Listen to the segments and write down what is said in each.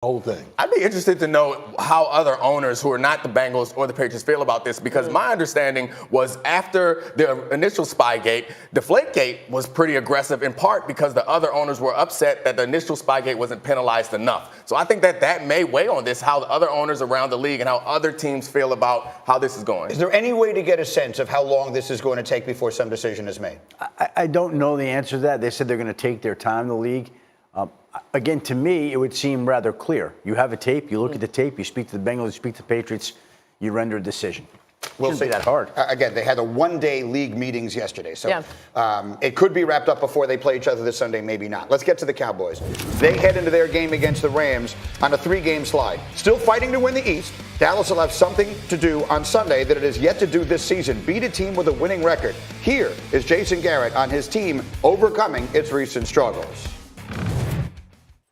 whole thing. I'd be interested to know how other owners who are not the Bengals or the Patriots feel about this, because my understanding was after the initial Spygate, Deflategate was pretty aggressive, in part because the other owners were upset that the initial Spygate wasn't penalized enough. So I think that may weigh on this, how the other owners around the league and how other teams feel about how this is going. Is there any way to get a sense of how long this is going to take before some decision is made? I don't know the answer to that. They said they're going to take their time, the league. Again, to me, it would seem rather clear. You have a tape, you look at the tape, you speak to the Bengals, you speak to the Patriots, you render a decision. We'll Shouldn't see. be that hard. Again, they had the one-day league meetings yesterday, so it could be wrapped up before they play each other this Sunday, maybe not. Let's get to the Cowboys. They head into their game against the Rams on a 3-game slide. Still fighting to win the East. Dallas will have something to do on Sunday that it has yet to do this season, beat a team with a winning record. Here is Jason Garrett on his team overcoming its recent struggles.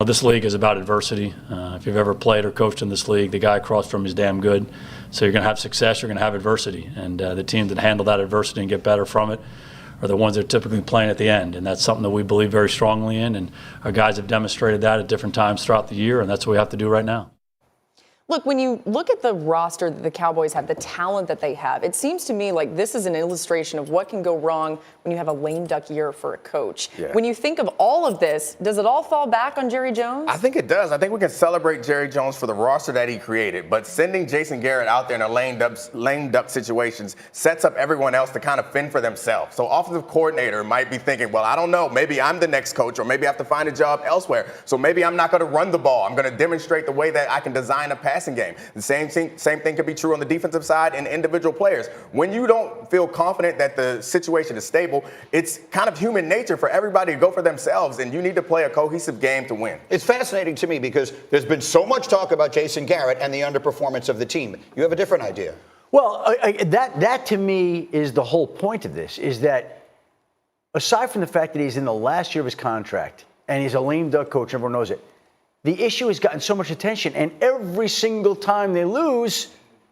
This league is about adversity. If you've ever played or coached in this league, the guy across from you is damn good. So you're going to have success, you're going to have adversity. And the teams that handle that adversity and get better from it are the ones that are typically playing at the end. And that's something that we believe very strongly in. And our guys have demonstrated that at different times throughout the year, and that's what we have to do right now. Look, when you look at the roster that the Cowboys have, the talent that they have, it seems to me like this is an illustration of what can go wrong when you have a lame duck year for a coach. Yeah. When you think of all of this, does it all fall back on Jerry Jones? I think it does. I think we can celebrate Jerry Jones for the roster that he created, but sending Jason Garrett out there in a lame duck situations sets up everyone else to kind of fend for themselves. So offensive coordinator might be thinking, well, I don't know, maybe I'm the next coach, or maybe I have to find a job elsewhere. So maybe I'm not going to run the ball. I'm going to demonstrate the way that I can design a passing game. The same thing could be true on the defensive side and individual players. When you don't feel confident that the situation is stable, it's kind of human nature for everybody to go for themselves, and you need to play a cohesive game to win. It's fascinating to me because there's been so much talk about Jason Garrett and the underperformance of the team. You have a different idea. Well, that to me is the whole point of this, is that aside from the fact that he's in the last year of his contract and he's a lame duck coach, everyone knows it, the issue has gotten so much attention, and every single time they lose,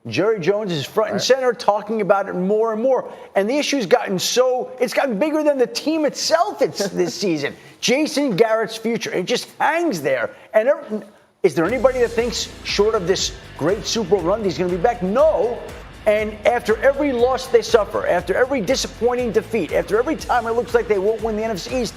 Jerry Jones is front and center talking about it more and more. And the issue's it's gotten bigger than the team itself this season. Jason Garrett's future, it just hangs there. And is there anybody that thinks, short of this great Super Bowl run, he's going to be back? No. And after every loss they suffer, after every disappointing defeat, after every time it looks like they won't win the NFC East,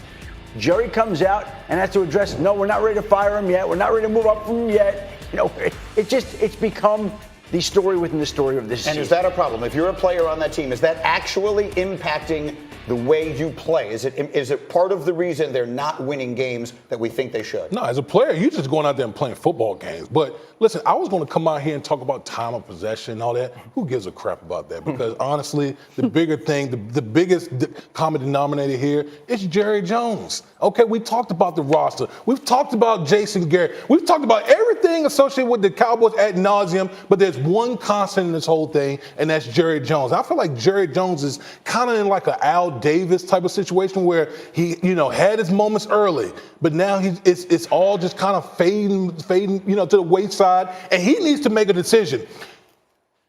Jerry comes out and has to address, no, we're not ready to fire him yet. We're not ready to move up from him yet. You know, it's become the story within the story of this season. And is that a problem? If you're a player on that team, is that actually impacting the way you play? Is it part of the reason they're not winning games that we think they should? No, as a player, you're just going out there and playing football games. But listen, I was going to come out here and talk about time of possession and all that. Who gives a crap about that? Because honestly, the bigger thing, the biggest common denominator here is Jerry Jones. Okay, we talked about the roster. We've talked about Jason Garrett. We've talked about everything associated with the Cowboys ad nauseum, but there's one constant in this whole thing, and that's Jerry Jones. I feel like Jerry Jones is kind of in like an Al Davis type of situation where he, had his moments early, but now it's all just kind of fading, to the wayside, and he needs to make a decision.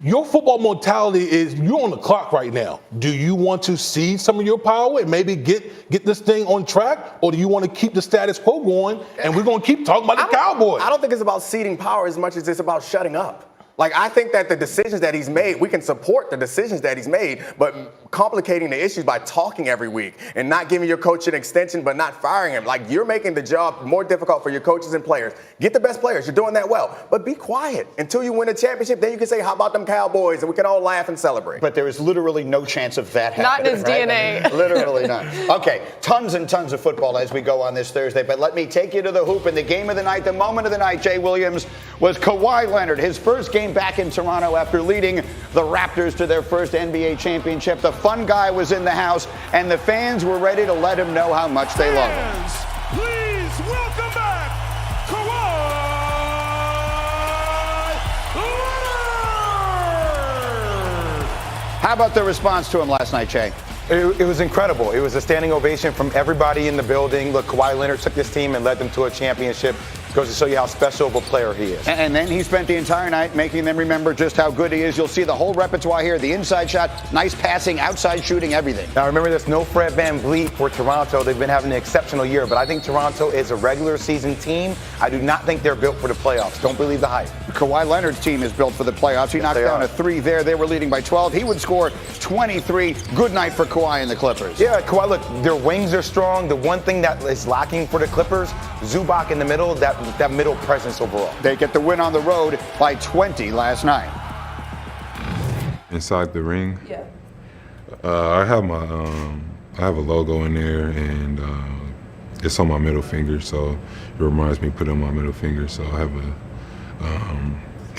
Your football mortality is you're on the clock right now. Do you want to cede some of your power and maybe get this thing on track, or do you want to keep the status quo going and we're going to keep talking about the Cowboys? I don't think it's about ceding power as much as it's about shutting up. Like, I think that the decisions that he's made, we can support the decisions that he's made, but complicating the issues by talking every week and not giving your coach an extension but not firing him. Like, you're making the job more difficult for your coaches and players. Get the best players. You're doing that well. But be quiet until you win a championship. Then you can say, how about them Cowboys? And we can all laugh and celebrate. But there is literally no chance of that happening. Not in his DNA. I mean, literally none. Okay, tons and tons of football as we go on this Thursday. But let me take you to the hoop. And the game of the night, the moment of the night, Jay Williams, was Kawhi Leonard. His first game back in Toronto after leading the Raptors to their first NBA championship. The fun guy was in the house, and the fans were ready to let him know how much they love him. Please welcome back Kawhi Leonard! How about the response to him last night, Jay? It was incredible. It was a standing ovation from everybody in the building. Look, Kawhi Leonard took this team and led them to a championship. Goes to show you how special of a player he is. And then he spent the entire night making them remember just how good he is. You'll see the whole repertoire here, the inside shot, nice passing, outside shooting, everything. Now remember, there's no Fred VanVleet for Toronto. They've been having an exceptional year, but I think Toronto is a regular season team. I do not think they're built for the playoffs. Don't believe the hype. Kawhi Leonard's team is built for the playoffs. He knocked down a 3 there. They were leading by 12. He would score 23. Good night for Kawhi and the Clippers. Yeah, Kawhi, look, their wings are strong. The one thing that is lacking for the Clippers, Zubac in the middle, that middle presence overall. They get the win on the road by 20 last night. Inside the ring, Yeah. I have I have a logo in there, and it's on my middle finger, so it reminds me to put on my middle finger. So I have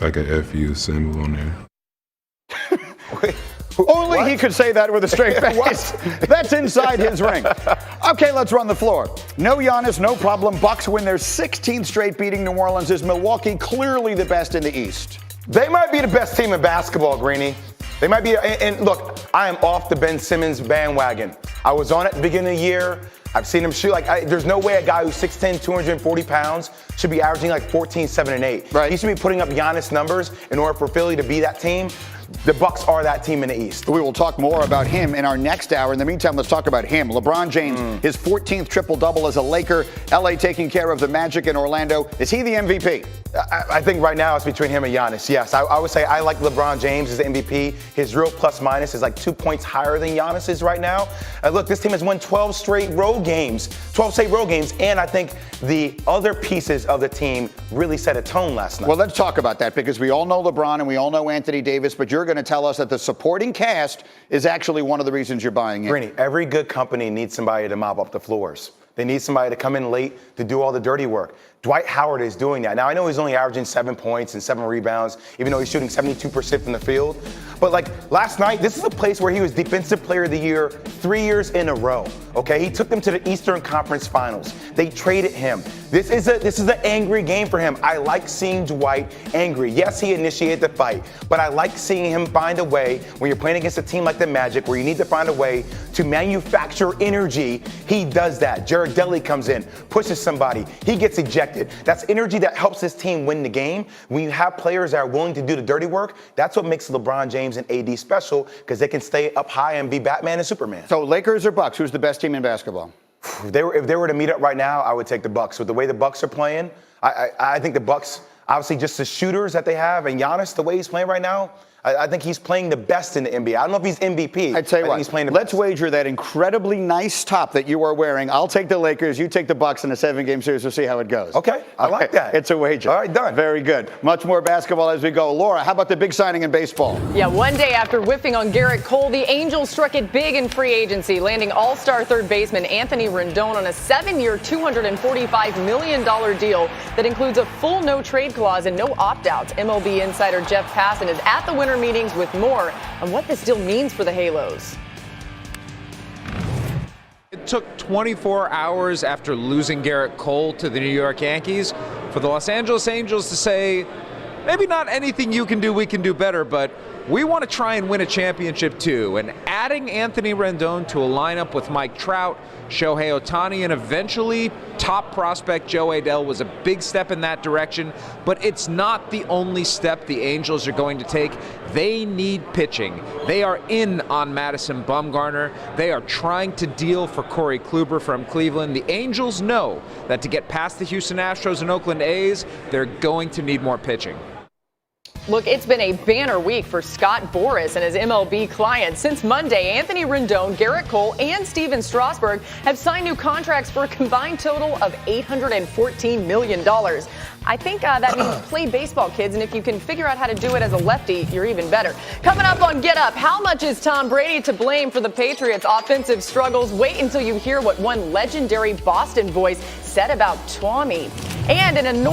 like a FU symbol on there. Only he could say that with a straight face. That's inside his ring. Okay, let's run the floor. No Giannis, no problem. Bucks win their 16th straight beating New Orleans. Is Milwaukee clearly the best in the East? They might be the best team in basketball, Greeny. They might be, and look, I am off the Ben Simmons bandwagon. I was on it at the beginning of the year. I've seen him shoot there's no way a guy who's 6'10", 240 pounds should be averaging like 14, 7, and 8. Right. He should be putting up Giannis numbers in order for Philly to be that team. The Bucks are that team in the East. We will talk more about him in our next hour. In the meantime, let's talk about him. LeBron James, his 14th triple-double as a Laker. LA taking care of the Magic in Orlando. Is he the MVP? I think right now it's between him and Giannis. Yes, I would say I like LeBron James as the MVP. His real plus-minus is like 2 points higher than Giannis's right now. Look, this team has won 12 straight road games, and I think the other pieces of the team really set a tone last night. Well, let's talk about that because we all know LeBron and we all know Anthony Davis, but you're going to tell us that the supporting cast is actually one of the reasons you're buying it. Greeny, every good company needs somebody to mop up the floors. They need somebody to come in late to do all the dirty work. Dwight Howard is doing that. Now, I know he's only averaging 7 points and 7 rebounds, even though he's shooting 72% from the field. But like last night, this is a place where he was Defensive Player of the Year 3 years in a row. Okay, he took them to the Eastern Conference Finals. They traded him. This is an angry game for him. I like seeing Dwight angry. Yes, he initiated the fight, but I like seeing him find a way when you're playing against a team like the Magic, where you need to find a way to manufacture energy. He does that. Jared Dudley comes in, pushes somebody, he gets ejected. That's energy that helps this team win the game. When you have players that are willing to do the dirty work, that's what makes LeBron James and AD special, because they can stay up high and be Batman and Superman. So Lakers or Bucks, who's the best team in basketball? If they were to meet up right now, I would take the Bucks. With the way the Bucks are playing, I think the Bucks, obviously just the shooters that they have, and Giannis, the way he's playing right now, I think he's playing the best in the NBA. I don't know if he's MVP. I tell you what, he's playing the let's best. wager that incredibly nice top that you are wearing. I'll take the Lakers, you take the Bucks in a 7-game series. We'll see how it goes. Okay, I like that. It's a wager. All right, done. Very good. Much more basketball as we go. Laura, how about the big signing in baseball? Yeah, one day after whiffing on Garrett Cole, the Angels struck it big in free agency, landing all-star third baseman Anthony Rendon on a 7-year, $245 million deal that includes a full no-trade clause and no opt-outs. MLB insider Jeff Passan is at the winter meetings with more on what this deal means for the Halos. It took 24 hours after losing Garrett Cole to the New York Yankees for the Los Angeles Angels to say, maybe not anything you can do, we can do better, but we want to try and win a championship too. And adding Anthony Rendon to a lineup with Mike Trout, Shohei Ohtani, and eventually top prospect Joe Adell was a big step in that direction, but it's not the only step the Angels are going to take. They need pitching. They are in on Madison Bumgarner. They are trying to deal for Corey Kluber from Cleveland. The Angels know that to get past the Houston Astros and Oakland A's, they're going to need more pitching. Look, it's been a banner week for Scott Boras and his MLB clients. Since Monday, Anthony Rendon, Garrett Cole, and Steven Strasburg have signed new contracts for a combined total of $814 million. I think that means play baseball, kids, and if you can figure out how to do it as a lefty, you're even better. Coming up on Get Up, how much is Tom Brady to blame for the Patriots' offensive struggles? Wait until you hear what one legendary Boston voice said about Tommy. And an enormous